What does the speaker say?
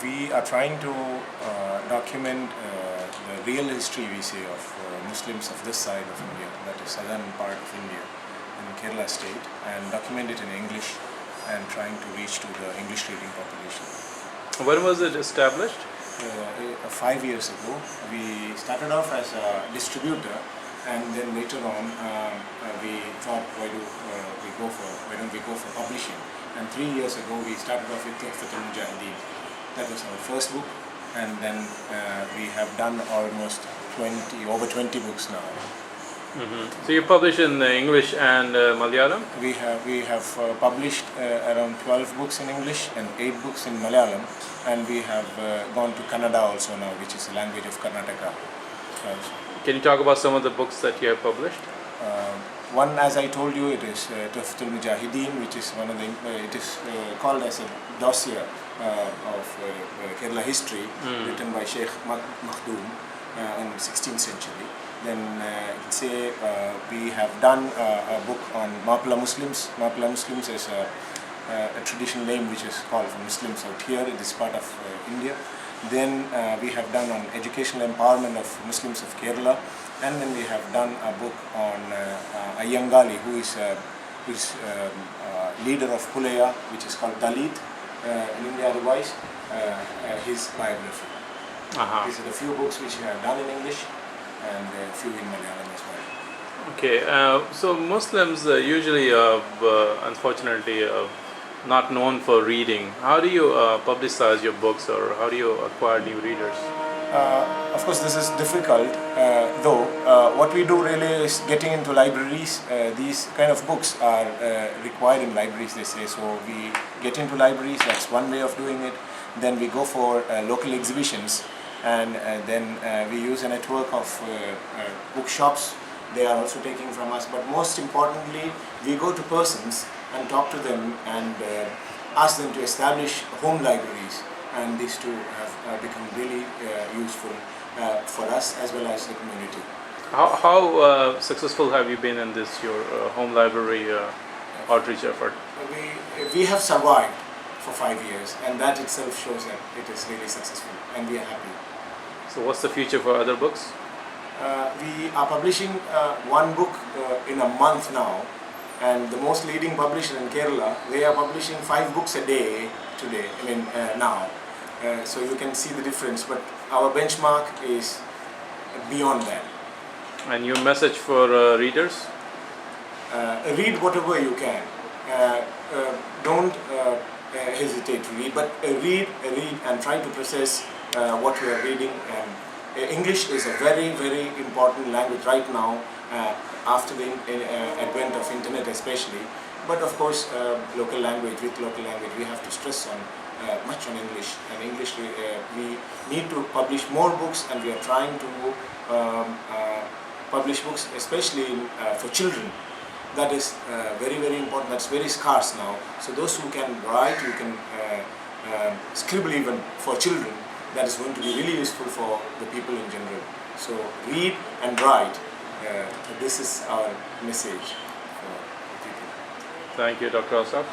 we are trying to document the real history, we say, of Muslims of this side of India, that is southern part of India, in Kerala state, and document it in English and trying to reach to the English reading population. When was it established? 5 years ago. We started off as a distributor, and then later on we thought, why don't we go for publishing? And 3 years ago we started off with Fatul Mujahideen. That was our first book, and then we have done almost over 20 books now. So you publish in English and Malayalam? We have published around 12 books in English and 8 books in Malayalam, and we have gone to Kannada also now, which is the language of Karnataka. Can you talk about some of the books that you have published? One, as I told you, it is Tuhfatul Mujahideen, which is one of the. It is called as a dossier of Kerala history, written by Sheikh Makhdoom in the 16th century. Then we have done a book on Mapla Muslims. Mapla Muslims is a traditional name which is called for Muslims out here in this part of India. Then we have done on educational empowerment of Muslims of Kerala, and then we have done a book on Ayyangali, who is leader of Pulaya, which is called Dalit in India otherwise, his biography. These are the few books which we have done in English and a few in Malayalam as well. Okay, so Muslims usually, unfortunately, not known for reading. How do you publicize your books, or how do you acquire new readers? Of course, this is difficult, though. What we do really is getting into libraries. These kind of books are required in libraries, they say. So we get into libraries, that's one way of doing it. Then we go for local exhibitions, and then we use a network of bookshops. They are also taking from us, but most importantly, we go to persons and talk to them and ask them to establish home libraries, and these two have become really useful for us as well as the community. How successful have you been in this, your home library outreach effort? We have survived for 5 years, and that itself shows that it is really successful, and we are happy. So what's the future for other books? We are publishing one book in a month now, and the most leading publisher in Kerala, they are publishing 5 books a day today, now. So you can see the difference, but our benchmark is beyond that. And your message for readers? Read whatever you can. Don't hesitate to read, but read and try to process what you are reading. And English is a very, very important language right now, after the advent of internet especially. But of course, local language, we have to stress on much on English. And English, we need to publish more books, and we are trying to publish books, especially for children. That is very, very important. That's very scarce now. So those who can write, who can scribble even for children, that is going to be really useful for the people in general. So read and write. This is our message for the people. Thank you, Dr. Auswaf.